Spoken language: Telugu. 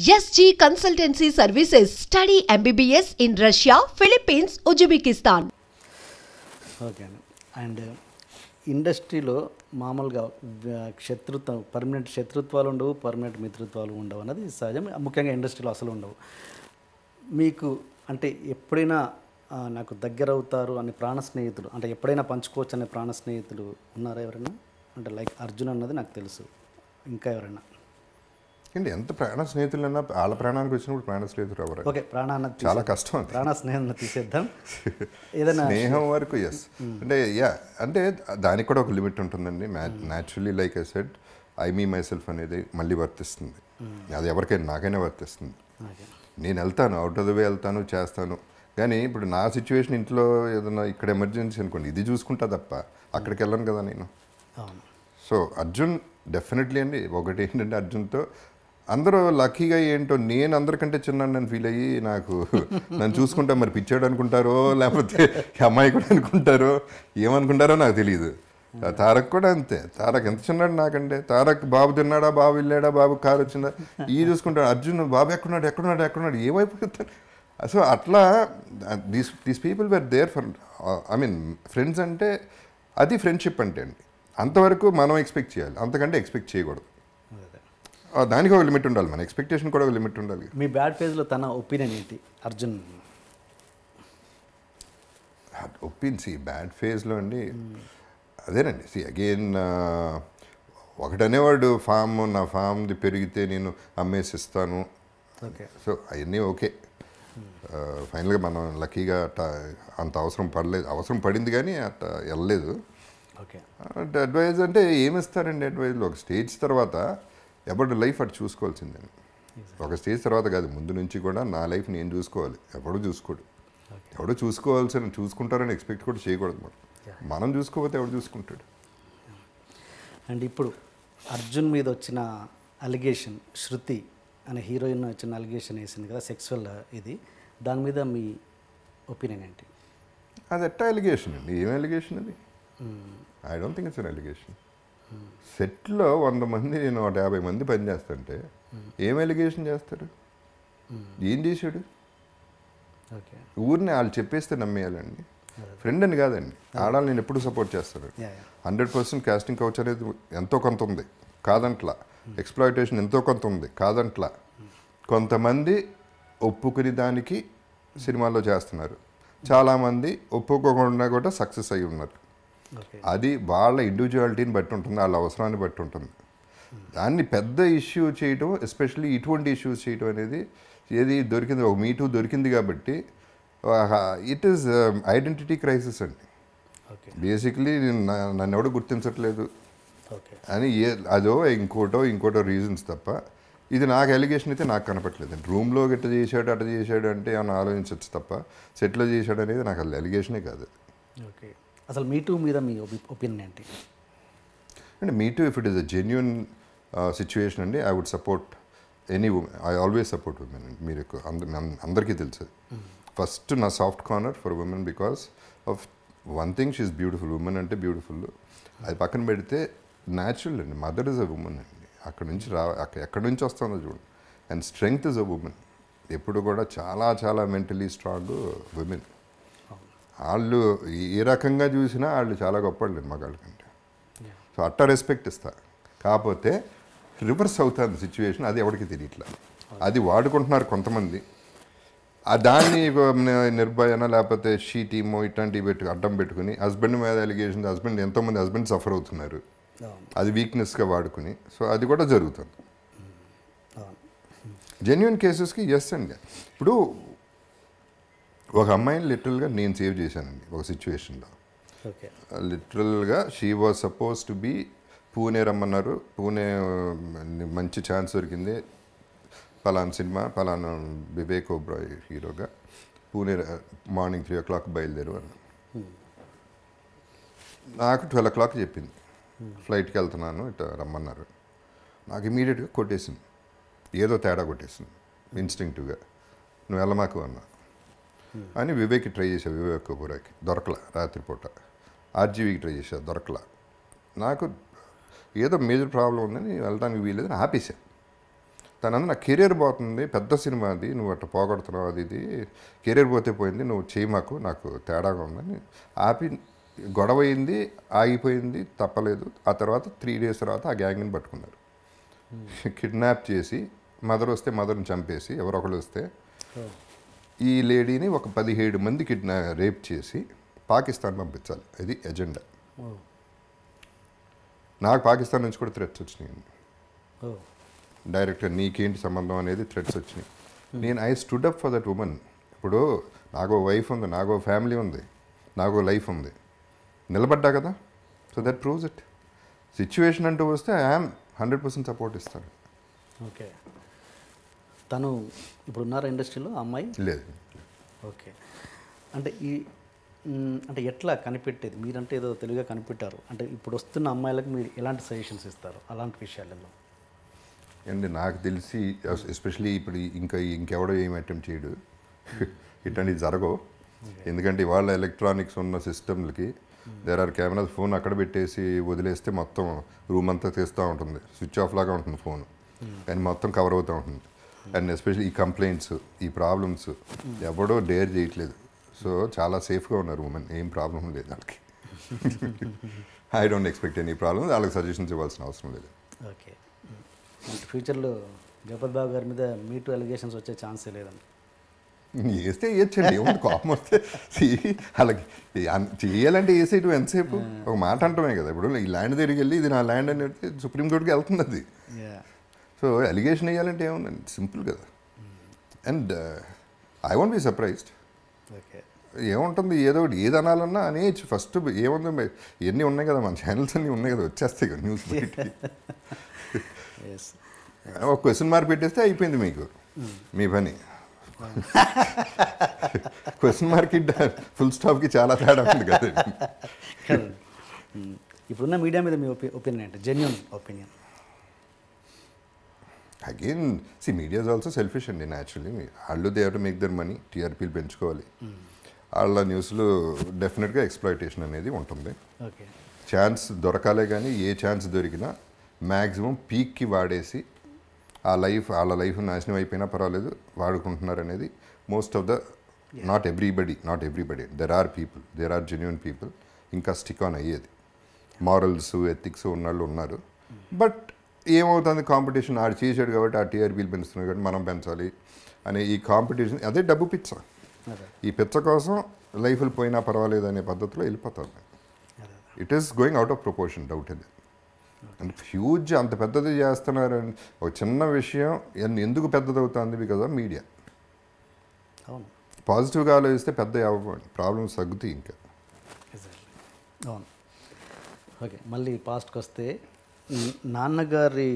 SG Consultancy Services. Study MBBS in Russia, Philippines, Uzbekistan. Okay and ఇండస్ట్రీలో మామూలుగా శత్రుత్వం పర్మనెంట్ శత్రుత్వాలు ఉండవు, పర్మనెంట్ మిత్రుత్వాలు ఉండవు అన్నది సహజం. ముఖ్యంగా ఇండస్ట్రీలో అసలు ఉండవు. మీకు అంటే ఎప్పుడైనా నాకు దగ్గర అవుతారు అనే ప్రాణ స్నేహితులు, అంటే ఎప్పుడైనా పంచుకోవచ్చు అనే ప్రాణ స్నేహితులు ఉన్నారా ఎవరైనా? అంటే లైక్ అర్జున్ అన్నది నాకు తెలుసు, ఇంకా ఎవరైనా? అండి ఎంత ప్రాణ స్నేహితులన్నా వాళ్ళ ప్రాణానికి వచ్చినప్పుడు ప్రాణ స్నేహితులు ఎవరు? ఓకే, ప్రాణ చాలా కష్టం అది. ప్రాణ స్నేహం తీసేద్దాం. ఏదైనా స్నేహం వరకు ఎస్, అంటే అంటే దానికి కూడా ఒక లిమిట్ ఉంటుందండి. Naturally like I said, I me my self అనేది మళ్ళీ వర్తిస్తుంది. అది ఎవరికైనా, నాకైనా వర్తిస్తుంది. నేను వెళ్తాను, అవుట్ ఆఫ్ ద వే వెళ్తాను, చేస్తాను. కానీ ఇప్పుడు నా సిచ్యువేషన్ ఇంట్లో ఏదైనా ఇక్కడ ఎమర్జెన్సీ అనుకోండి, ఇది చూసుకుంటా తప్ప అక్కడికి వెళ్ళను కదా నేను. సో అర్జున్ డెఫినెట్లీ అండి. ఒకటి ఏంటంటే అర్జున్తో అందరూ లక్కీగా ఏంటో నేను అందరికంటే చిన్నాను నన్ను ఫీల్ అయ్యి నాకు నన్ను చూసుకుంటా మరి పిచ్చాడు అనుకుంటారో లేకపోతే అమ్మాయి కూడా అనుకుంటారో ఏమనుకుంటారో నాకు తెలియదు. తారక్ కూడా అంతే. తారక్ ఎంత చిన్నాడు నాకంటే. తారక్ బాబు తిన్నాడా, బాబు వెళ్ళాడా, బాబు కారు వచ్చిందా ఈ చూసుకుంటాడు. అర్జున్ బాబు ఎక్కడున్నాడు ఏమైపోతాడు. సో అట్లా these people were there for, I mean friends అంటే అది ఫ్రెండ్షిప్ అంటే అండి. అంతవరకు మనం ఎక్స్పెక్ట్ చేయాలి, అంతకంటే ఎక్స్పెక్ట్ చేయకూడదు. దానికి ఒక లిమిట్ ఉండాలి, మన ఎక్స్పెక్టేషన్ కూడా ఒక లిమిట్ ఉండాలి. మీ బ్యాడ్ ఫేజ్లో తన ఒపీనియన్ ఏంటి అర్జున్? బ్యాడ్ ఫేజ్లో అండి అదేనండి. అగైన్ ఒకటనేవాడు నా ఫామ్ది పెరిగితే నేను అమ్మేసిస్తాను. ఓకే, సో అవన్నీ ఓకే. ఫైనల్గా మనం లక్కీగా అంత అవసరం పడింది కానీ అట్లా వెళ్ళలేదు. ఓకే, అడ్వైజ్ అంటే ఏమిస్తారండి అడ్వైజ్లో? ఒక స్టేజ్ తర్వాత ఎవరి లైఫ్ అటు చూసుకోవాల్సిందే. ఒక స్టేజ్ తర్వాత కాదు, ముందు నుంచి కూడా నా లైఫ్ నేను చూసుకోవాలి. ఎవడో చూసుకోడు. ఎవడో చూసుకుంటారని ఎక్స్పెక్ట్ కూడా చేయకూడదు. మనం చూసుకోకపోతే ఎవడు చూసుకుంటాడు? అండ్ ఇప్పుడు అర్జున్ మీద వచ్చిన అలిగేషన్, శృతి అనే హీరోయిన్ వచ్చిన అలిగేషన్ వేసింది కదా, సెక్సువల్ ఇది, దాని మీద మీ ఒపీనియన్ ఏంటి? అది ఎట్టా అలిగేషన్ అండి? ఏం అలిగేషన్ అది? I don't think it's an allegation. సెట్లో 100 మంది, నేను 150 మంది పని చేస్తుంటే ఏం అలిగేషన్ చేస్తారు? ఏం చేశాడు? ఊరిని వాళ్ళు చెప్పేస్తే నమ్మేయాలండి. ఫ్రెండ్ అని కాదండి. ఆడాలి నేను ఎప్పుడు సపోర్ట్ చేస్తాను. 100% కాస్టింగ్ కౌచ్ అనేది ఎంతో కొంత ఉంది, కాదంట్లా. ఎక్స్ప్లాయిటేషన్ ఎంతో కొంత ఉంది, కాదంట్లా. కొంతమంది ఒప్పుకుని దానికి సినిమాల్లో చేస్తున్నారు, చాలామంది ఒప్పుకోకుండా కూడా సక్సెస్ అయ్యి ఉన్నారు. అది వాళ్ళ ఇండివిజువాలిటీని బట్టి ఉంటుంది, వాళ్ళ అవసరాన్ని బట్టి ఉంటుంది. దాన్ని పెద్ద ఇష్యూ చేయటం, ఎస్పెషల్లీ ఇటువంటి ఇష్యూస్ చేయటం అనేది ఏది దొరికింది, ఒక మీటూ దొరికింది కాబట్టి ఇట్ ఈస్ ఐడెంటిటీ క్రైసిస్ అండి. బేసిక్లీ నన్ను ఎవడో గుర్తించట్లేదు అని అదో ఇంకోటో రీజన్స్ తప్ప ఇది నాకు అలిగేషన్ అయితే నాకు కనపట్లేదు. రూమ్లో అట్ట చేశాడు అంటే ఏమైనా ఆలోచించవచ్చు తప్ప సెట్లో చేశాడు అనేది నాకు అది అలిగేషనే కాదు. ఓకే, అసలు మీటూ మీద మీ ఒపీనియన్ ఏంటి? అంటే me too if it is a genuine situation అండి, I would support any women. I always support women అండి. మీరు అందరికీ తెలుసు ఫస్ట్ నా soft corner for women because of one thing, she is beautiful. Women అంటే బ్యూటిఫుల్. అది పక్కన పెడితే న్యాచురల్ అండి. మదర్ ఇస్ అ ఉమెన్ అండి. ఎక్కడి నుంచి వస్తుందో చూడండి. And strength is a women. ఎప్పుడు కూడా చాలా చాలా మెంటలీ స్ట్రాంగ్ ఉమెన్. వాళ్ళు ఏ రకంగా చూసినా వాళ్ళు చాలా గొప్పవాళ్ళు మగాళ్ళ కంటే. సో అట్ట రెస్పెక్ట్ ఇస్తా. కాకపోతే రివర్స్ అవుతుంది సిచ్యువేషన్, అది ఎవరికి తెలియట్లా. అది వాడుకుంటున్నారు కొంతమంది. దాన్ని నిర్భయన లేకపోతే షీ టీమో ఇట్లాంటివి అడ్డం పెట్టుకుని హస్బెండ్ మీద అలిగేషన్, ఎంతోమంది హస్బెండ్ సఫర్ అవుతున్నారు, అది వీక్నెస్గా వాడుకుని. సో అది కూడా జరుగుతుంది. జెన్యున్ కేసెస్కి ఎస్ అండి. ఇప్పుడు ఒక అమ్మాయిని లిటరల్గా నేను సేవ్ చేశానండి ఒక సిచ్యువేషన్లో. లిటరల్గా she was suppose to be Pune రమ్మన్నారు. పూణే మంచి ఛాన్స్ దొరికింది, పలానా సినిమా, పలానా వివేక్ ఓబ్రాయ్ హీరోగా, పూణే మార్నింగ్ 3 o'clock బయలుదేరు అన్న. నాకు 12 o'clock చెప్పింది, ఫ్లైట్కి వెళ్తున్నాను ఇట్లా రమ్మన్నారు. నాకు ఇమీడియట్గా కొట్టేసింది, ఏదో తేడా కొట్టేసింది ఇన్స్టింక్టివ్గా. నువ్వు వెళ్ళమాకు అన్నా అని వివేక్కి ట్రై చేశాను. వివేక్ ఓబ్రాయ్కి దొరకలా, రాత్రిపూట. ఆర్జీవీకి ట్రై చేశాను, దొరకలా. నాకు ఏదో మేజర్ ప్రాబ్లం ఉందని వెళ్ళడానికి వీలేదని ఆపేశాను. తనందు నా కెరీర్ పోతుంది, పెద్ద సినిమా అది, నువ్వు అట్లా పోగొడుతున్నావు, అది ఇది కెరీర్ పోతే పోయింది, నువ్వు చేయి మాకు, నాకు తేడాగా ఉందని ఆపి గొడవ అయింది, ఆగిపోయింది, తప్పలేదు. ఆ తర్వాత 3 days తర్వాత ఆ గ్యాంగ్ని పట్టుకున్నారు. కిడ్నాప్ చేసి మదర్ వస్తే మదర్ని చంపేసి, ఎవరొకరు వస్తే ఈ లేడీని ఒక 17 మంది రేప్ చేసి పాకిస్తాన్ పంపించాలి. ఇది ఎజెండా. నాకు పాకిస్తాన్ నుంచి కూడా థ్రెట్స్ వచ్చినాయి. డైరెక్ట్గా నీకేంటి సంబంధం అనేది థ్రెట్స్ వచ్చినాయి. నేను I stood up for that women. ఇప్పుడు నాకు వైఫ్ ఉంది, నాకు ఫ్యామిలీ ఉంది, నాకు లైఫ్ ఉంది, నిలబడ్డా కదా. So that proves it. Situation అంటూ వస్తే ఐఎమ్ 100% సపోర్ట్ ఇస్తాను. ఓకే. తను ఇప్పుడు ఉన్నారా ఇండస్ట్రీలో అమ్మాయి? లేదు. ఓకే. అంటే అంటే ఎట్లా కనిపెట్టేది? మీరంటే ఏదో తెలుగుగా కనిపెట్టారు, అంటే ఇప్పుడు వస్తున్న అమ్మాయిలకు మీరు ఎలాంటి సజెషన్స్ ఇస్తారు అలాంటి విషయాలలో? అండ్ నాకు తెలిసి ఎస్పెషలీ ఇప్పుడు ఇంకెవడో ఏం అటెంప్ట్ చేయడు, ఇట్లాంటివి జరగవు. ఎందుకంటే ఇవాళ ఎలక్ట్రానిక్స్ ఉన్న సిస్టమ్లకి దేర్ ఆర్ కెమెరాస్. ఫోన్ అక్కడ పెట్టేసి వదిలేస్తే మొత్తం రూమ్ అంతా తీస్తూ ఉంటుంది, స్విచ్ ఆఫ్ లాగా ఉంటుంది ఫోన్, కానీ మొత్తం కవర్ అవుతూ ఉంటుంది. అండ్ ఎస్పెషల్లీ ఈ కంప్లైంట్స్, ఈ ప్రాబ్లమ్స్ ఎవడో డేర్ చేయట్లేదు. సో చాలా సేఫ్గా ఉన్నారు ఉమెన్, ఏం ప్రాబ్లం లేదు వాళ్ళకి. I don't expect any problem. వాళ్ళకి సజెషన్స్ ఇవ్వాల్సిన అవసరం లేదు. ఓకే. ఫ్యూచర్లో జగపతి బాబు గారి మీద మీటూ అలిగేషన్స్ వచ్చే ఛాన్సే లేదండి? వేస్తే వేయచ్చండి, ఏముంది కోపం వస్తే. వాళ్ళకి చేయాలంటే వేసేయటం ఎంతసేపు, ఒక మాట అంటమే కదా. ఇప్పుడు ఈ ల్యాండ్ దగ్గరికి వెళ్ళి ఇది నా ల్యాండ్ అని చెప్తే సుప్రీంకోర్టుకి వెళ్తుంది అది. సో అలిగేషన్ వేయాలంటే ఏముందండి, సింపుల్ కదా. And I won't be surprised. Okay. ఏముంటుంది, ఏదో ఒకటి ఏది అనాలన్నా అనేచ్చు. ఫస్ట్ ఏముంది, ఎన్ని ఉన్నాయి కదా, మన ఛానల్స్ అన్నీ ఉన్నాయి కదా, వచ్చేస్తాయి కదా న్యూస్. ఒక క్వశ్చన్ మార్క్ పెట్టేస్తే అయిపోయింది మీకు మీ పని. క్వశ్చన్ మార్క్ ఫుల్ స్టాప్కి చాలా తేడా ఉంది కదా. ఇప్పుడున్న మీడియా మీద మీ ఒపీనియన్ ఏంటి? Genuine opinion. Again media is also selfish అండి. న్యాచురల్లీ వాళ్ళు they have to make their money, టీఆర్పీలు పెంచుకోవాలి. వాళ్ళ న్యూస్లో డెఫినెట్గా ఎక్స్ప్లాయిటేషన్ అనేది ఉంటుంది. ఓకే. ఛాన్స్ దొరకాలే కానీ ఏ ఛాన్స్ దొరికినా మ్యాక్సిమం పీక్కి వాడేసి వాళ్ళ లైఫ్ నాశనం అయిపోయినా పర్వాలేదు వాడుకుంటున్నారు అనేది most of the, not everybody, there are people, there are genuine people ఇంకా స్టిక్ ఆన్ అయ్యేది. మారల్స్, ఎథిక్స్ ఉన్నవాళ్ళు ఉన్నారు. బట్ ఏమవుతుంది, కాంపిటీషన్ ఆడు చేసాడు కాబట్టి ఆ టీఆర్పీలు పెంచుతున్నాడు కాబట్టి మనం పెంచాలి అనే ఈ కాంపిటీషన్, అదే డబ్బు పిచ్చ. ఈ పిచ్చ కోసం లైఫ్లు పోయినా పర్వాలేదు అనే పద్ధతిలో వెళ్ళిపోతారు. It is going out of proportion, doubt అది. అండ్ హ్యూజ్ అంత పెద్దది చేస్తున్నారు. ఒక చిన్న విషయం ఎందుకు పెద్దదవుతుంది? Because of media. అవును. పాజిటివ్గా ఆలోచిస్తే పెద్ద ప్రాబ్లమ్స్ తగ్గుతాయి ఇంకా. అవును. ఓకే. మళ్ళీ పాస్ట్కి వస్తే నాన్నగారి